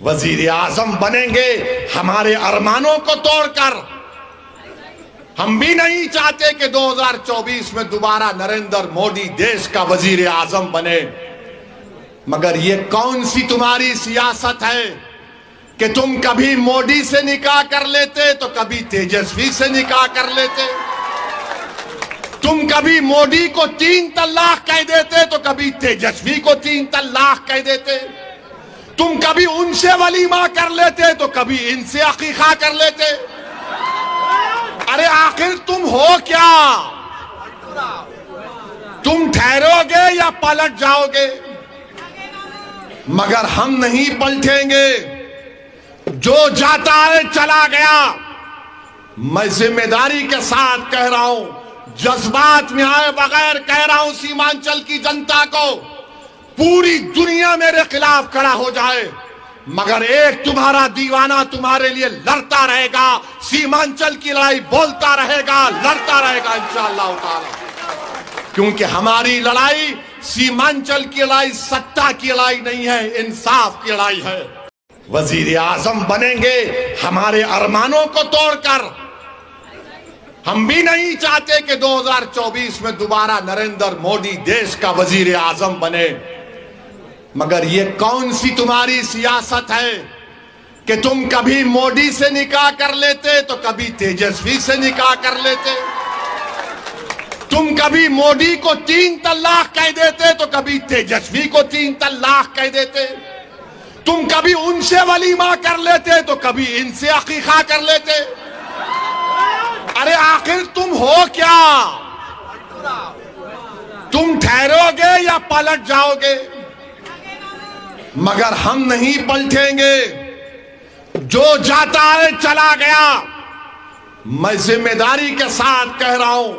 वजीर आजम बनेंगे हमारे अरमानों को तोड़कर। हम भी नहीं चाहते कि 2024 में दोबारा नरेंद्र मोदी देश का वजीर आजम बने, मगर ये कौन सी तुम्हारी सियासत है कि तुम कभी मोदी से निकाह कर लेते तो कभी तेजस्वी से निकाह कर लेते। तुम कभी मोदी को 3 तलाक कह देते तो कभी तेजस्वी को 3 तलाक कह देते। तुम कभी उनसे वलीमा कर लेते तो कभी इनसे अकीका कर लेते। अरे आखिर तुम हो क्या? तुम ठहरोगे या पलट जाओगे? मगर हम नहीं पलटेंगे। जो जाता है चला गया। मैं जिम्मेदारी के साथ कह रहा हूं, जज्बात में आए बगैर कह रहा हूं सीमांचल की जनता को, पूरी दुनिया मेरे खिलाफ खड़ा हो जाए मगर एक तुम्हारा दीवाना तुम्हारे लिए लड़ता रहेगा। सीमांचल की लड़ाई बोलता रहेगा, लड़ता रहेगा इंशाअल्लाह ताला। क्योंकि हमारी लड़ाई सीमांचल की लड़ाई सत्ता की लड़ाई नहीं है, इंसाफ की लड़ाई है। वजीर आजम बनेंगे हमारे अरमानों को तोड़कर। हम भी नहीं चाहते कि 2024 में दोबारा नरेंद्र मोदी देश का वजीर आजम बने, मगर ये कौन सी तुम्हारी सियासत है कि तुम कभी मोदी से निकाह कर लेते तो कभी तेजस्वी से निकाह कर लेते। तुम कभी मोदी को 3 तलाक कह देते तो कभी तेजस्वी को 3 तलाक कह देते। तुम कभी उनसे वलीमा कर लेते तो कभी इनसे अकीका कर लेते। अरे आखिर तुम हो क्या? तुम ठहरोगे या पलट जाओगे? मगर हम नहीं पलटेंगे। जो जाता है चला गया। मैं जिम्मेदारी के साथ कह रहा हूं,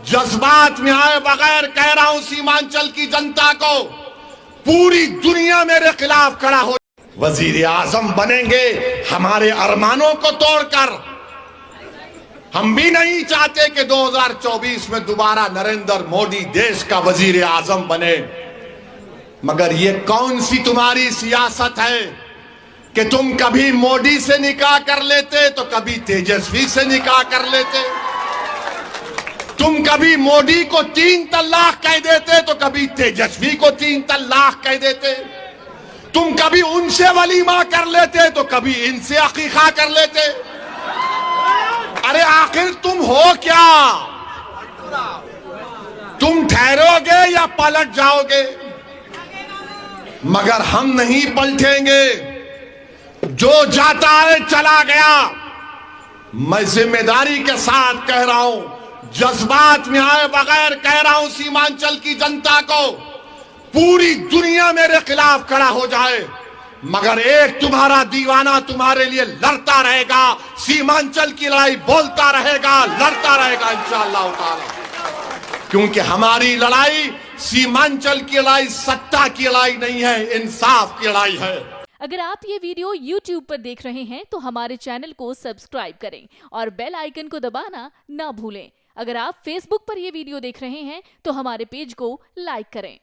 जज्बात में आए बगैर कह रहा हूं सीमांचल की जनता को, पूरी दुनिया मेरे खिलाफ खड़ा हो। वजीर आजम बनेंगे हमारे अरमानों को तोड़कर। हम भी नहीं चाहते कि 2024 में दोबारा नरेंद्र मोदी देश का वजीर आजम बने, मगर ये कौन सी तुम्हारी सियासत है कि तुम कभी मोदी से निकाह कर लेते तो कभी तेजस्वी से निकाह कर लेते। तुम कभी मोदी को 3 तलाक कह देते तो कभी तेजस्वी को 3 तलाक कह देते। तुम कभी उनसे वलीमा कर लेते तो कभी इनसे अकीका कर लेते। अरे आखिर तुम हो क्या? तुम ठहरोगे या पलट जाओगे? मगर हम नहीं पलटेंगे। जो जाता है चला गया। मैं जिम्मेदारी के साथ कह रहा हूं, जज्बात में आए बगैर कह रहा हूं सीमांचल की जनता को, पूरी दुनिया मेरे खिलाफ खड़ा हो जाए मगर एक तुम्हारा दीवाना तुम्हारे लिए लड़ता रहेगा। सीमांचल की लड़ाई बोलता रहेगा, लड़ता रहेगा इंशाअल्लाह ताला। क्योंकि हमारी लड़ाई सीमांचल की लड़ाई सत्ता की लड़ाई नहीं है, इंसाफ की लड़ाई है। अगर आप ये वीडियो YouTube पर देख रहे हैं तो हमारे चैनल को सब्सक्राइब करें और बेल आइकन को दबाना ना भूलें। अगर आप Facebook पर ये वीडियो देख रहे हैं तो हमारे पेज को लाइक करें।